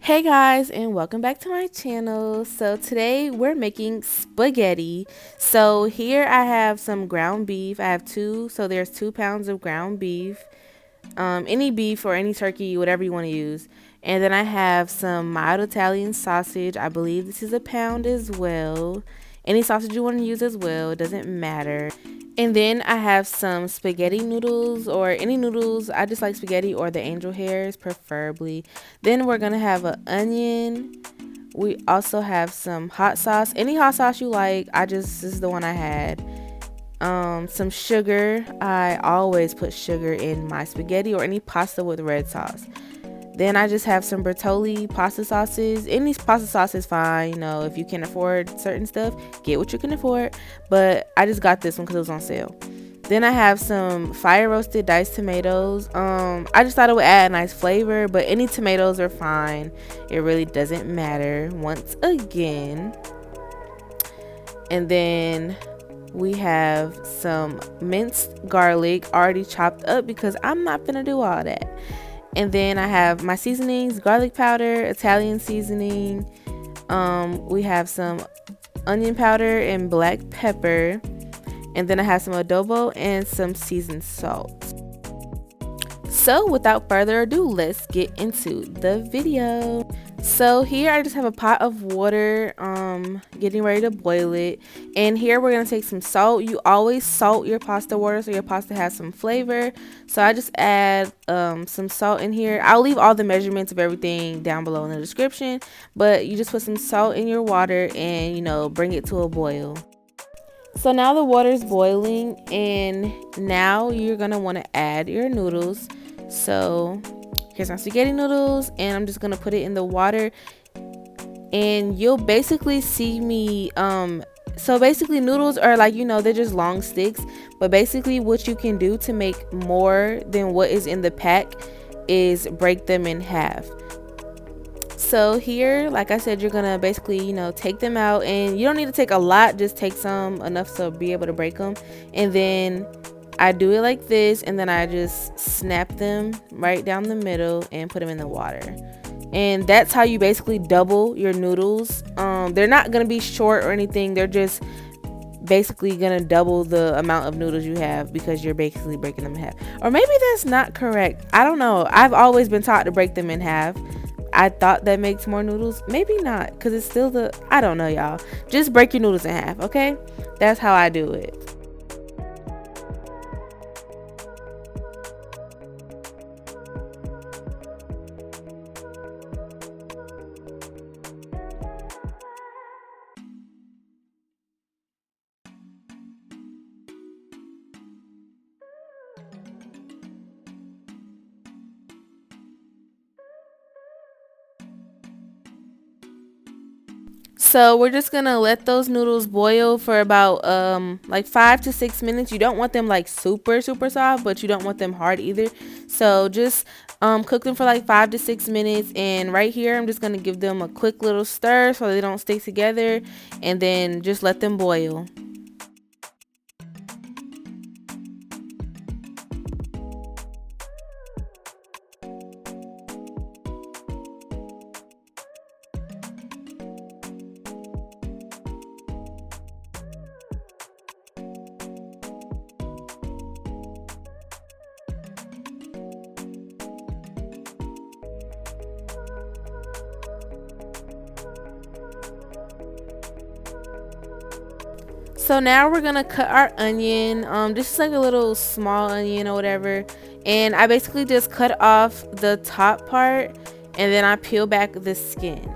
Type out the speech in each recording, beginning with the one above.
Hey guys, and welcome back to my channel. So today we're making spaghetti. So here I have some ground beef. I have there's 2 pounds of ground beef, any beef or any turkey, whatever you want to use. And then I have some mild Italian sausage. I believe this is a pound as well. Any sausage you want to use as well, it doesn't matter. And then I have some spaghetti noodles or any noodles. I just like spaghetti or the angel hairs preferably. Then we're going to have an onion. We also have some hot sauce. Any hot sauce you like. This is the one I had. Some sugar. I always put sugar in my spaghetti or any pasta with red sauce. Then I just have some Bertolli pasta sauces. Any pasta sauce is fine. You know, if you can afford certain stuff, get what you can afford. But I just got this one because it was on sale. Then I have some fire roasted diced tomatoes. I just thought it would add a nice flavor, but any tomatoes are fine. It really doesn't matter once again. And then we have some minced garlic already chopped up because I'm not gonna do all that. And then I have my seasonings: garlic powder, Italian seasoning. We have some onion powder and black pepper. And then I have some adobo and some seasoned salt. So without further ado, let's get into the video. So here I just have a pot of water, getting ready to boil it. And here we're gonna take some salt. You always salt your pasta water so your pasta has some flavor. So I just add some salt in here. I'll leave all the measurements of everything down below in the description, but you just put some salt in your water and, you know, bring it to a boil. So now the water is boiling, and now you're gonna want to add your noodles. So here's my spaghetti noodles, and I'm just gonna put it in the water, and you'll basically see me so basically noodles are like, you know, they're just long sticks, but basically what you can do to make more than what is in the pack is break them in half. So here, like I said, you're gonna basically, you know, take them out, and you don't need to take a lot, just take some, enough to be able to break them. And then I do it like this, and then I just snap them right down the middle and put them in the water. And that's how you basically double your noodles. They're not gonna be short or anything, they're just basically gonna double the amount of noodles you have because you're basically breaking them in half. Or maybe that's not correct, I don't know. I've always been taught to break them in half. I thought that makes more noodles. Maybe not, because it's still I don't know, y'all. Just break your noodles in half, okay? That's how I do it. So we're just gonna let those noodles boil for about like 5 to 6 minutes. You don't want them like super soft, but you don't want them hard either. So just cook them for like 5 to 6 minutes. And right here I'm just gonna give them a quick little stir so they don't stick together, and then just let them boil. So now we're gonna cut our onion, just like a little small onion or whatever. And I basically just cut off the top part, and then I peel back the skin.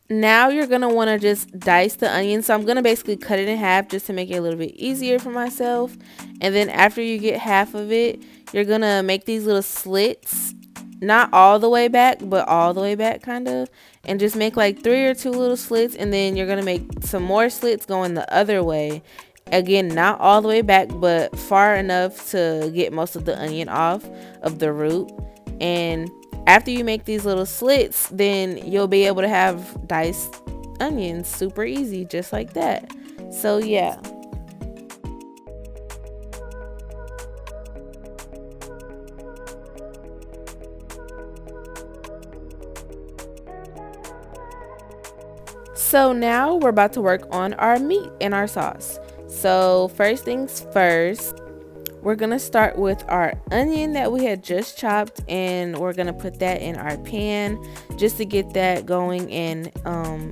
Now you're gonna want to just dice the onion. So I'm gonna basically cut it in half just to make it a little bit easier for myself. And then after you get half of it, you're gonna make these little slits, not all the way back, but all the way back kind of, and just make like 3 or 2 little slits. And then you're gonna make some more slits going the other way, Again, not all the way back, but far enough to get most of the onion off of the root. And after you make these little slits, then you'll be able to have diced onions super easy, just like that. So yeah. So now we're about to work on our meat and our sauce. So first things first, we're gonna start with our onion that we had just chopped, and we're gonna put that in our pan just to get that going and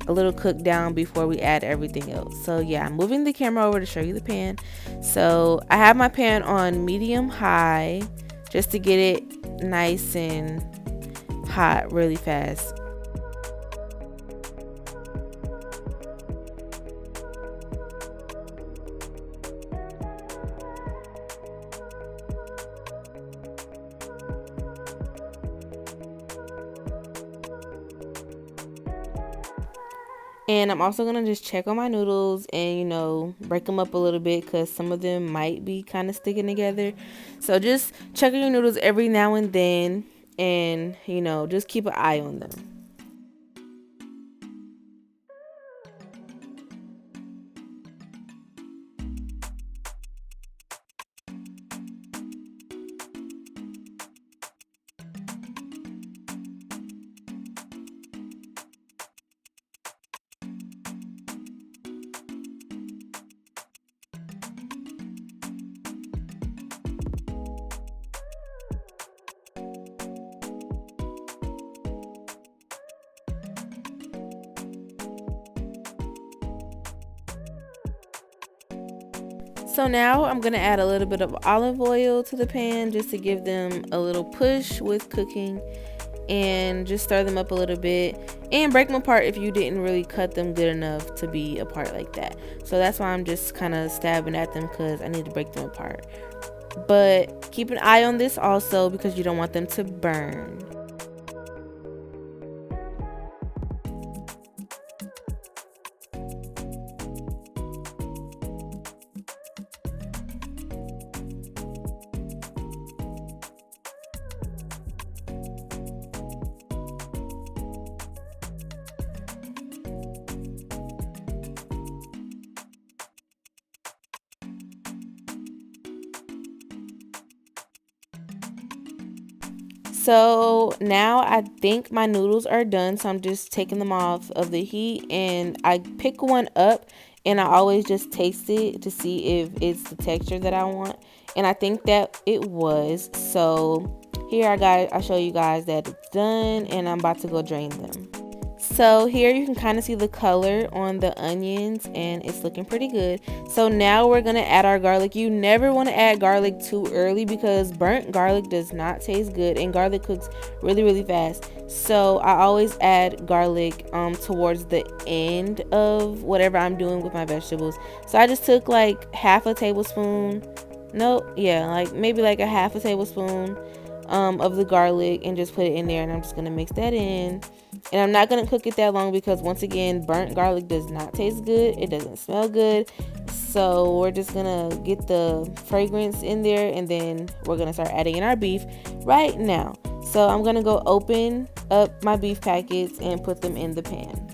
a little cooked down before we add everything else. So yeah, I'm moving the camera over to show you the pan. So I have my pan on medium high just to get it nice and hot really fast. And I'm also gonna just check on my noodles and, break them up a little bit because some of them might be kind of sticking together. So just check on your noodles every now and then, and just keep an eye on them. So now I'm gonna add a little bit of olive oil to the pan just to give them a little push with cooking, and just stir them up a little bit and break them apart if you didn't really cut them good enough to be apart like that. So that's why I'm just kind of stabbing at them, because I need to break them apart. But keep an eye on this also, because you don't want them to burn. So now I think my noodles are done, so I'm just taking them off of the heat, and I pick one up and I always just taste it to see if it's the texture that I want, and I think that it was. So here I show you guys that it's done, and I'm about to go drain them. So here you can kind of see the color on the onions, and it's looking pretty good. So now we're gonna add our garlic. You never want to add garlic too early, because burnt garlic does not taste good, and garlic cooks really fast. So I always add garlic towards the end of whatever I'm doing with my vegetables. So I just took like half a tablespoon, no, yeah, like maybe like a half a tablespoon of the garlic, and just put it in there, and I'm just gonna mix that in. And I'm not gonna cook it that long, because once again, burnt garlic does not taste good, it doesn't smell good. So we're just gonna get the fragrance in there, and then we're gonna start adding in our beef right now. So I'm gonna go open up my beef packets and put them in the pan.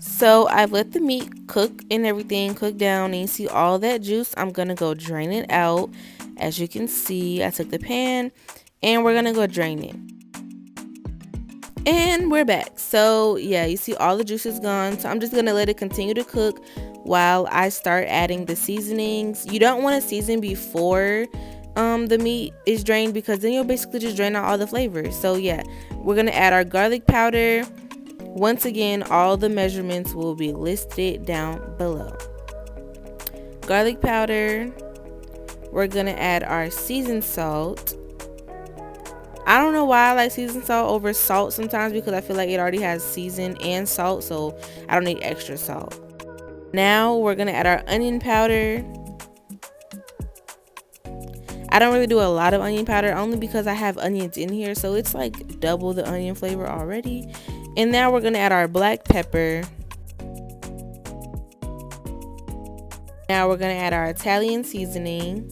So I've let the meat cook and everything cook down, and you see all that juice. I'm gonna go drain it out. As you can see, I took the pan and we're gonna go drain it. And we're back. So yeah, you see all the juice is gone. So I'm just gonna let it continue to cook while I start adding the seasonings. You don't want to season before the meat is drained, because then you'll basically just drain out all the flavors. So yeah, we're gonna add our garlic powder. Once again, all the measurements will be listed down below. Garlic powder. We're gonna add our seasoned salt. I don't know why I like seasoned salt over salt sometimes, because I feel like it already has season and salt, so I don't need extra salt. Now we're gonna add our onion powder. I don't really do a lot of onion powder, only because I have onions in here, so it's like double the onion flavor already. And now we're gonna add our black pepper. Now we're gonna add our Italian seasoning.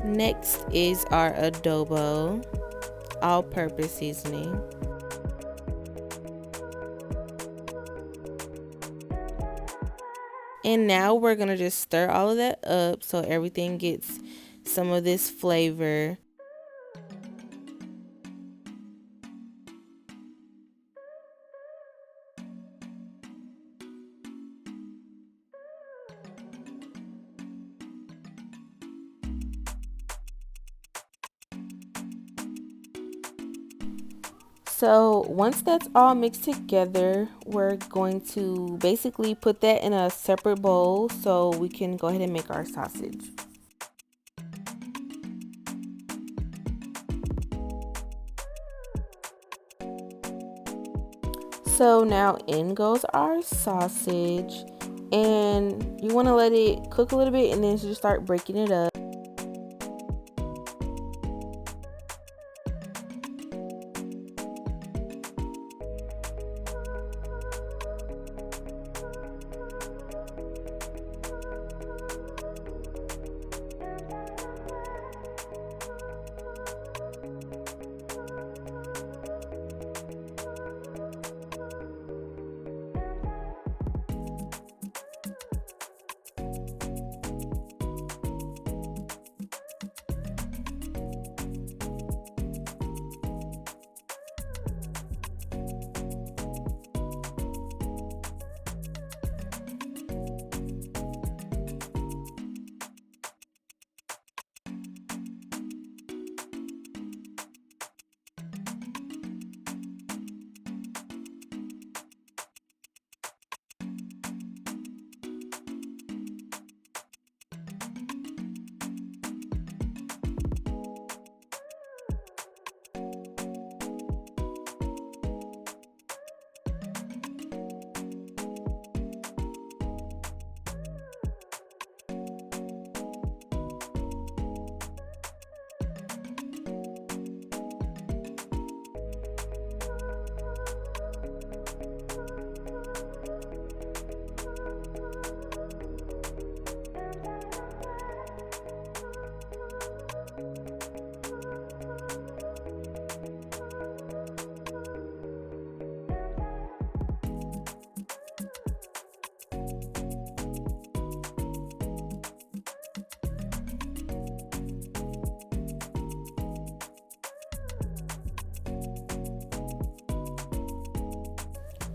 Next is our adobo, all-purpose seasoning. And now we're gonna just stir all of that up so everything gets some of this flavor. So once that's all mixed together, we're going to basically put that in a separate bowl so we can go ahead and make our sausage. So now in goes our sausage, and you want to let it cook a little bit and then just start breaking it up.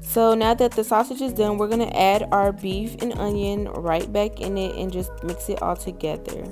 So now that the sausage is done, we're gonna add our beef and onion right back in it and just mix it all together.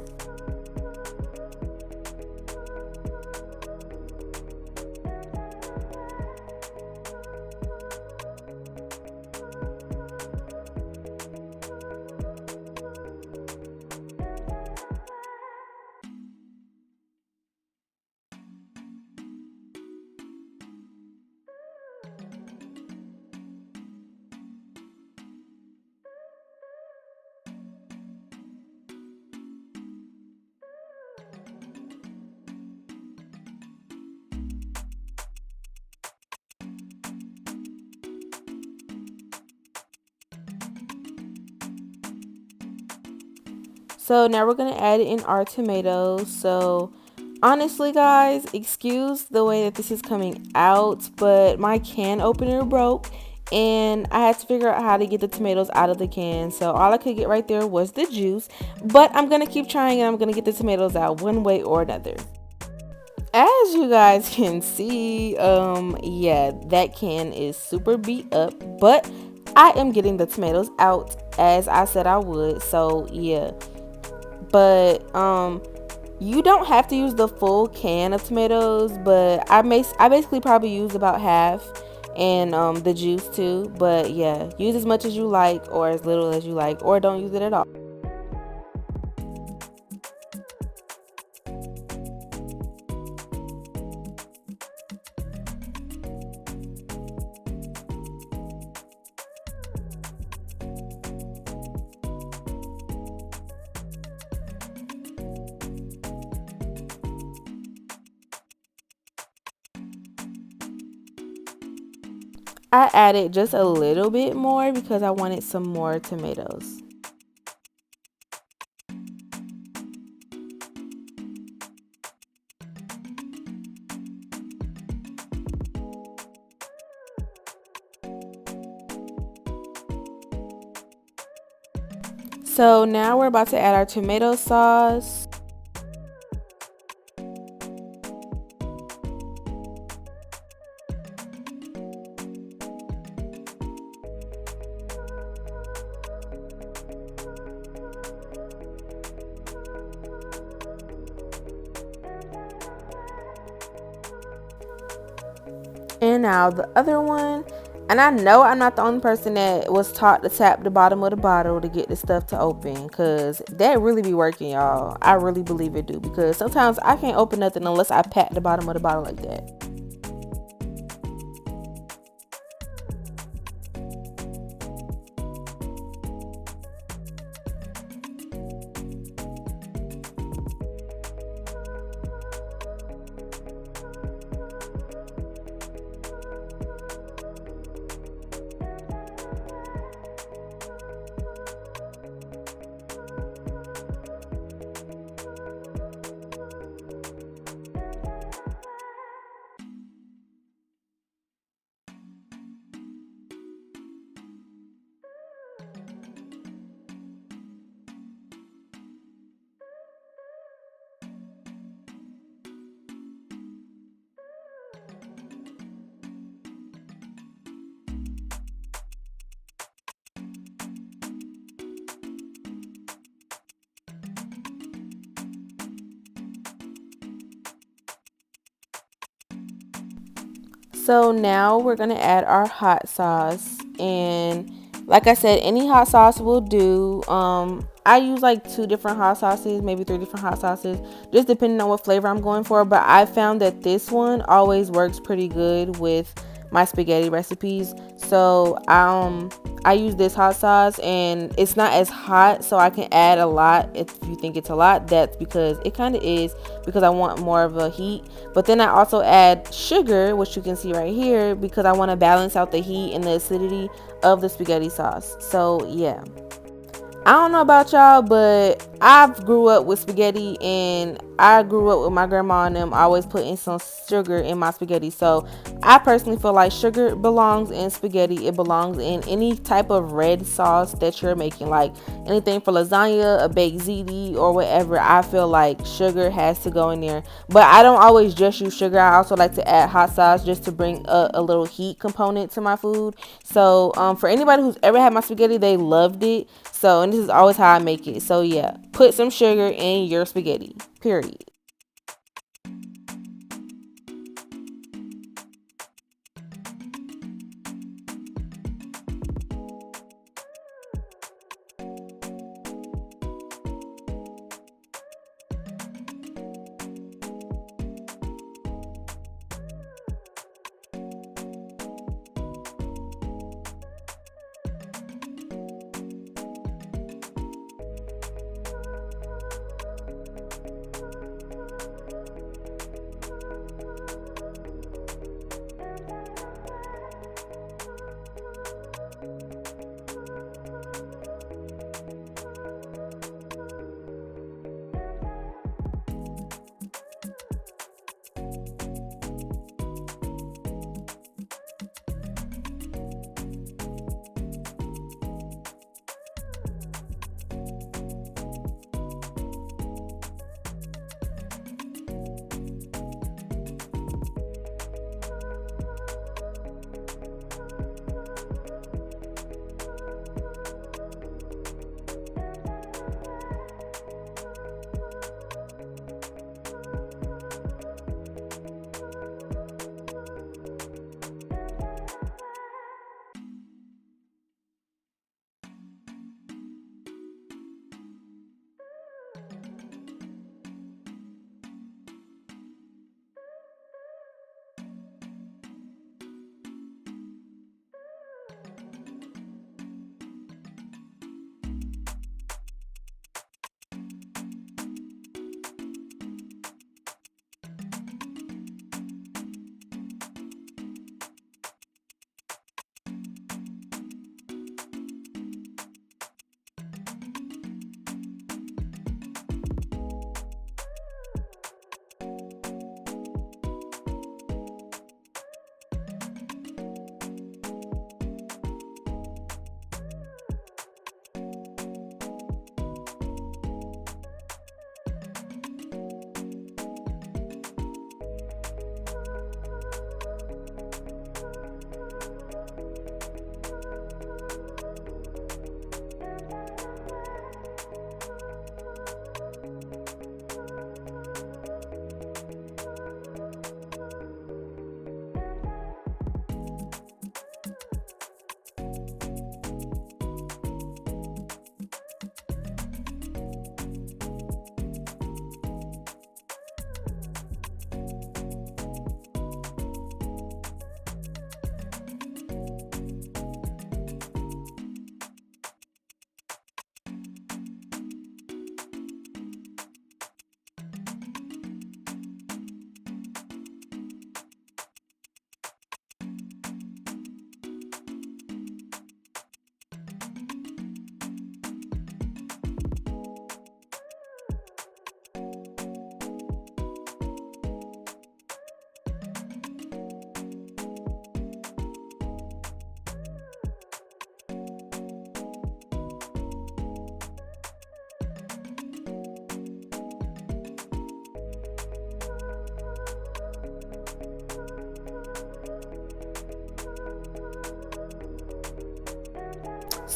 So now we're going to add in our tomatoes. So honestly, guys, excuse the way that this is coming out, but my can opener broke and I had to figure out how to get the tomatoes out of the can. So all I could get right there was the juice, but I'm going to keep trying and I'm going to get the tomatoes out one way or another. As you guys can see, yeah, that can is super beat up, but I am getting the tomatoes out as I said I would. So yeah, but you don't have to use the full can of tomatoes, but I basically probably used about half, and the juice too. But yeah, use as much as you like or as little as you like, or don't use it at all. I added just a little bit more because I wanted some more tomatoes. So now we're about to add our tomato sauce. And now the other one. And I know I'm not the only person that was taught to tap the bottom of the bottle to get the stuff to open, because that really be working, y'all. I really believe it do, because sometimes I can't open nothing unless I pat the bottom of the bottle like that. So now we're going to add our hot sauce, and like I said, any hot sauce will do. I use like 2 different hot sauces, maybe 3 different hot sauces, just depending on what flavor I'm going for, but I found that this one always works pretty good with my spaghetti recipes. So I use this hot sauce and it's not as hot, so I can add a lot. If you think it's a lot, that's because it kind of is, because I want more of a heat. But then I also add sugar, which you can see right here, because I want to balance out the heat and the acidity of the spaghetti sauce. So yeah, I don't know about y'all, but I grew up with spaghetti, and I grew up with my grandma and them always putting some sugar in my spaghetti. So I personally feel like sugar belongs in spaghetti. It belongs in any type of red sauce that you're making, like anything for lasagna, a baked ziti, or whatever. I feel like sugar has to go in there. But I don't always just use sugar. I also like to add hot sauce just to bring a little heat component to my food. So for anybody who's ever had my spaghetti, they loved it. So, and this is always how I make it. So yeah, put some sugar in your spaghetti, period.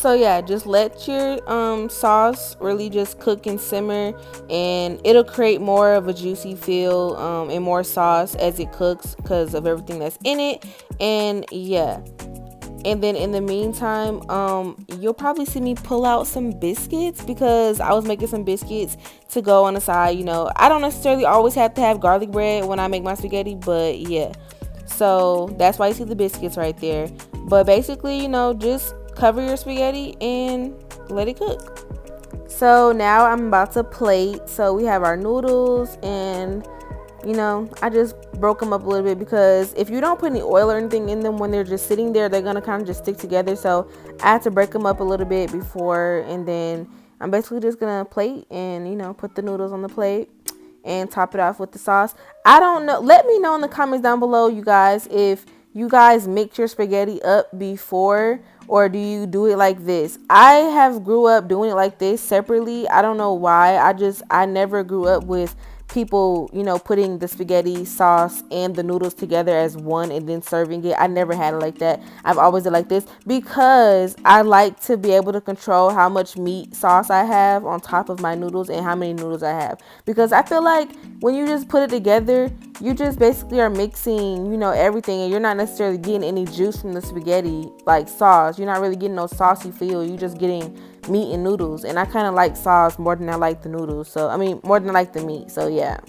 So yeah, just let your sauce really just cook and simmer, and it'll create more of a juicy feel and more sauce as it cooks because of everything that's in it. And yeah, and then in the meantime, you'll probably see me pull out some biscuits because I was making some biscuits to go on the side. You know, I don't necessarily always have to have garlic bread when I make my spaghetti, but yeah. So that's why you see the biscuits right there. But basically, you know, just cover your spaghetti and let it cook. So now I'm about to plate. So we have our noodles, and you know, I just broke them up a little bit because if you don't put any oil or anything in them when they're just sitting there, they're gonna kind of just stick together. So I had to break them up a little bit before, and then I'm basically just gonna plate and, you know, put the noodles on the plate and top it off with the sauce. I don't know. Let me know in the comments down below, you guys, if you guys mix your spaghetti up before, or do you do it like this? I have grew up doing it like this separately. I don't know why. I never grew up with people, you know, putting the spaghetti sauce and the noodles together as one and then serving it. I never had it like that. I've always did like this because I like to be able to control how much meat sauce I have on top of my noodles and how many noodles I have, because I feel like when you just put it together, you just basically are mixing, you know, everything, and you're not necessarily getting any juice from the spaghetti like sauce. You're not really getting no saucy feel. You're just getting meat and noodles, and I kind of like sauce more than I like the noodles. So I mean, more than I like the meat. So yeah.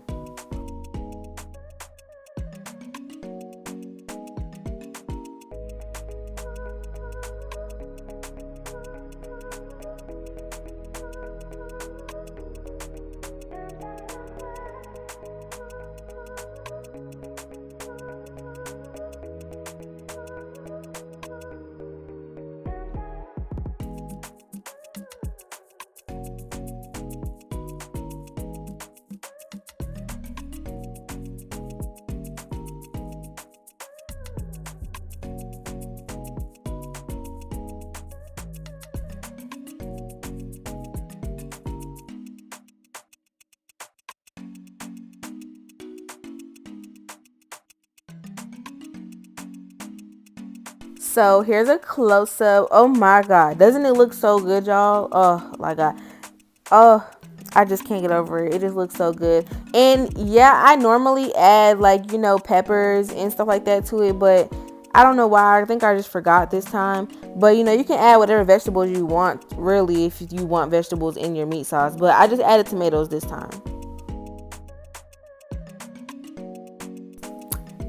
So here's a close up. Oh my god, doesn't it look so good, y'all? Oh my god. Oh, I just can't get over it. It just looks so good. And yeah, I normally add, like, you know, peppers and stuff like that to it, but I don't know why. I think I just forgot this time. But you know, you can add whatever vegetables you want, really, if you want vegetables in your meat sauce. But I just added tomatoes this time.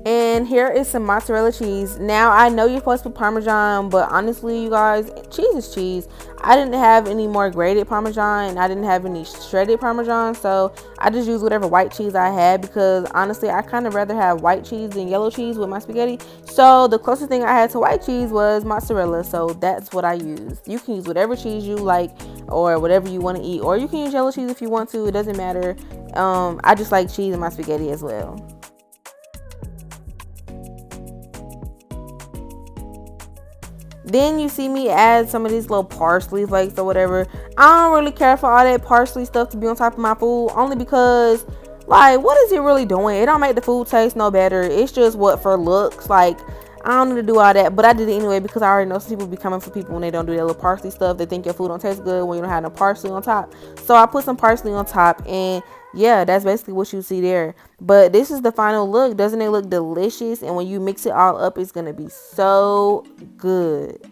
And here is some mozzarella cheese. Now, I know you're supposed to put Parmesan, but honestly, you guys, cheese is cheese. I didn't have any more grated Parmesan, and I didn't have any shredded Parmesan, so I just used whatever white cheese I had, because honestly, I kind of rather have white cheese than yellow cheese with my spaghetti. So the closest thing I had to white cheese was mozzarella, so that's what I used. You can use whatever cheese you like or whatever you want to eat, or you can use yellow cheese if you want to. It doesn't matter. I just like cheese in my spaghetti as well. Then you see me add some of these little parsley flakes or whatever. I don't really care for all that parsley stuff to be on top of my food, only because, like, what is it really doing? It don't make the food taste no better. It's just what for looks. Like, I don't need to do all that, but I did it anyway because I already know some people be coming for people when they don't do that little parsley stuff. They think your food don't taste good when you don't have no parsley on top. So I put some parsley on top, and yeah, that's basically what you see there. But this is the final look. Doesn't it look delicious? And when you mix it all up, it's gonna be so good.